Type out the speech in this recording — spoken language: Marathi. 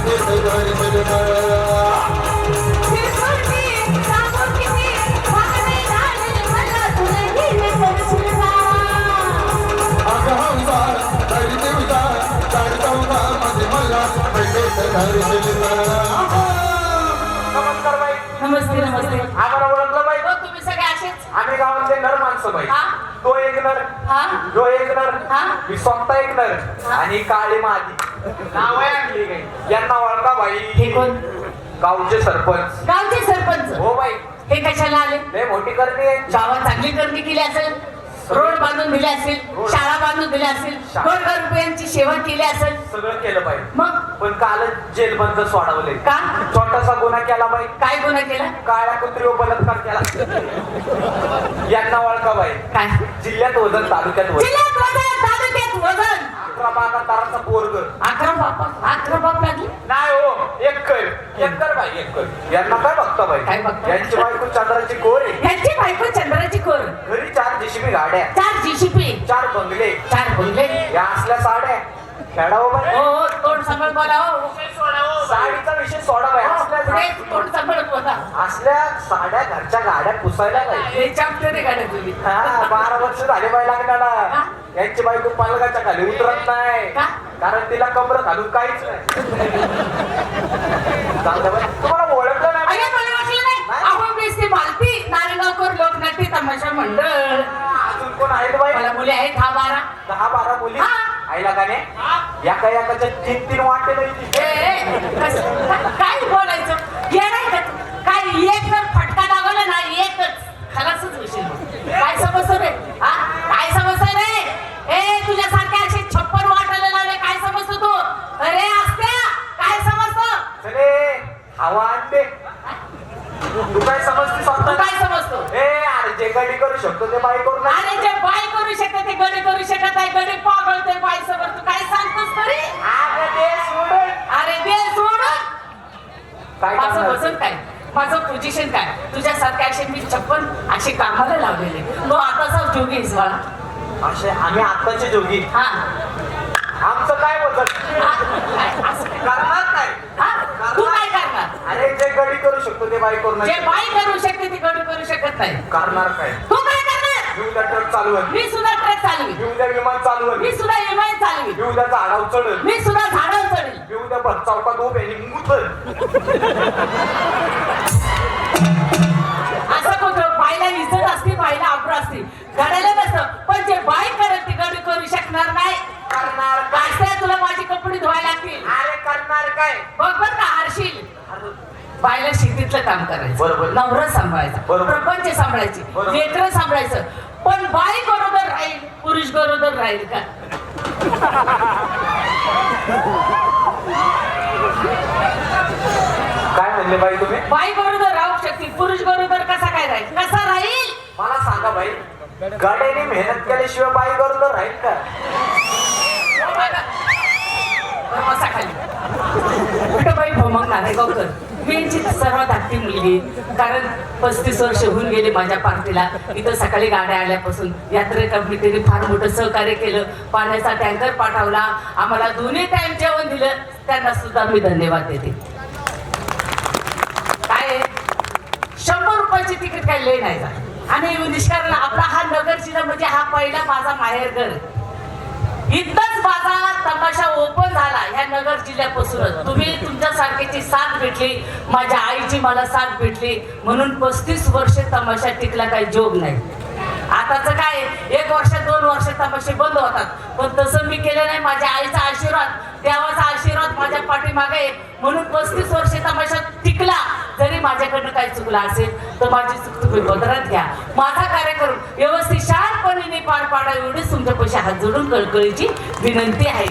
नमस्कार बाई. नमस्ते नमस्ते. आम्हाला ओळखलं बाई. हो तुम्ही सगळे असेच. आम्ही गावातले नर माणसं बाई. हा तो एक नर, हा जो एक नर, हा मी स्वतः एक नर हा. आणि काळी मादी नाव आहे आणली काही. यांना ओळखा हे बाई. कोण? गावचे सरपंच. गावचे सरपंच. हो बाई. हे कशाला आले? लय मोठी करणी आहे. गावात चांगली करणी केली असेल, रोड बांधून दिले असेल, रोड. शाळा बांधून दिल्या असेल, कोटी रुपयांची सेवा केली असेल. सगळं केलं पाहिजे. मग पण कालच जेल बंद सोडवले. का? छोटासा गुन्हा केला बाई. काय गुन्हा केला? काळ्या कुत्रीवर बलात्कार केला. यांना ओळखा बाई. काय? जिल्ह्यात वजन, तालुक्यात वजन. जिल्ह्यात वजन, तालुक्यात वजन. 11-12 ताराचा पोरग. 11 बाप लागली. नाही हो, एकर बाई एकर. यांना काय बघता बाई? काय बघता? यांची बायको चंद्राची कोर आहे. ह्यांची बायको चंद्राची कोर. घरी 4 JCB गाड्या, 4 जीसीपी, 4 बंगले, 4 बंगले. या असल्या साड्या खेळावं बाई. हो तोंड सांभाळ बोला हो. साडीचा विषय सोडा बाई. पुढे तोंड सांभाळ बोला. असल्या साड्या घरच्या गाड्या पुसायला बाई. हे चापते रे गाड्या तुम्ही. हा 12 वर्ष झाले बाई लागल्याला. का? यांची बायको पलगाच्या खाली उतरत नाही. का? कारण तिला कमर घालून काहीच नाही. चालतं बाई. तुम्हाला ओळखलं नाही बाई? अरे मला वाटलं नाही. अहो मीच ती मालती नारेगावकर लोकनाट्य तमाशा मंडळ. अजून कोण आहेत बाई? मला मुली आहेत 10-12. 10-12 मुली हा. आईला का नाही? एका एकाच्या 3-3 वाटे नाही. काय बोलायचं हे नाही का तू? काय एक जर फटका दाखवला ना एकच खलासच विषय. काय समजतं रे? हा काय समजतं रे? ए तुझ्यासारखे असे 56 वाटायला लागले. काय समजतो तू? अरे असत्या काय समजतं? चले हवा आणते. तू काय समजते तू स्वतः? काय समजतो? ए अरे जे गडी करू शकतो ते बाई करू नाही. अरे जे बाय करू शकत ते गडी करू शकत आहे. गडी पागळते बाय समोर. तू काय सांगतोस तरी? अरे ते सोडून अरे दे सोडून. काय माझं करणार? वजन काय, माझं पोझिशन काय? तुझ्यासारखे असे मी 56 असे कामाला लावलेले. तो आताचा जोगी आहेस बाळा. असे आम्ही आत्ताचे जोगी. हा आमचं काय वजन? काय असं काय? करणार काय? हा? तू काय करणार? अरे जे गडी करू शकतो ते बाई करू जे नाही. बाई करू शकते ती गडी करू शकत नाही. करणार काय? तू काय करणार? मी उद्या ट्रक चालवून, मी सुद्धा ट्रक चालवी. मी उद्या विमान चालवून, मी सुद्धा विमान चालवी. मी उद्या झाडावर चढल, मी सुद्धा झाडावर चढेल. मी उद्या भर चौकात उभे आणि मुतल. असं कुठं बाईला इज्जत असते, बाईला आबरू असते. गडायला नसतं. पण जे बाई करत ती गडी करू शकणार नाही. करणार काय? असं तुला माझी कपडे धुवायला लागतील. अरे करणार काय? बघ बर का हरशील. बायला शेतीतलं काम करायचं, बरोबर. नवरा सांभाळायचा, बरोबर. प्रपंच सांभाळायची, बरोबर. लेकरं सांभाळायचं. पण बाई गरोदर राहील, पुरुष गरोदर राहील का? काय म्हणले बाई तुम्ही? बाई गरोदर राहू शकते, पुरुष गरोदर कसा काय राहील? कसा राहील? मला सांगा बाई, गाड्याने मेहनत केल्याशिवाय बाई गरोदर राहील का? बसा खाली. कुठं बाई भोमंग नारेगावकर. मी यांची सर्वात धाकटी मुलगी. कारण 35 वर्ष होऊन गेले माझ्या पार्टीला. इथं सकाळी गाड्या आल्यापासून यात्रे कमिटीने फार मोठं सहकार्य केलं. पाण्याचा टँकर पाठवला, आम्हाला 2 टाइम जेवण दिलं. त्यांना सुद्धा मी धन्यवाद देते. काय 100 रुपयाची तिकीट काही लय नाही झालं. आणि निष्कारण आपला हा नगर जिल्हा म्हणजे हा पहिला माझा माहेरघर. इथंच माझा तमाशा ओपन झाला ह्या नगर जिल्ह्यापासूनच. तुम्ही तुमच्यासारख्याची साथ भेटली, माझ्या आईची मला साथ भेटली, म्हणून 35 वर्ष तमाशा टिकला. काही जोग नाही. आताच काय 1 वर्ष 2 वर्ष तमाशे बंद होतात. पण तसं मी केलं नाही. माझ्या आईचा आशीर्वाद, देवाचा आशीर्वाद माझ्या पाठीमागे आहे. म्हणून 35 वर्ष तमाशा टिकला. जरी माझ्याकडनं काही चुकला असेल तर माझी चूक तुम्ही पदरात घ्या. माझा कार्यक्रम व्यवस्थित शांतपणे पार पाडा एवढीच तुमच्या पैसे हात जोडून कळकळीची विनंती आहे.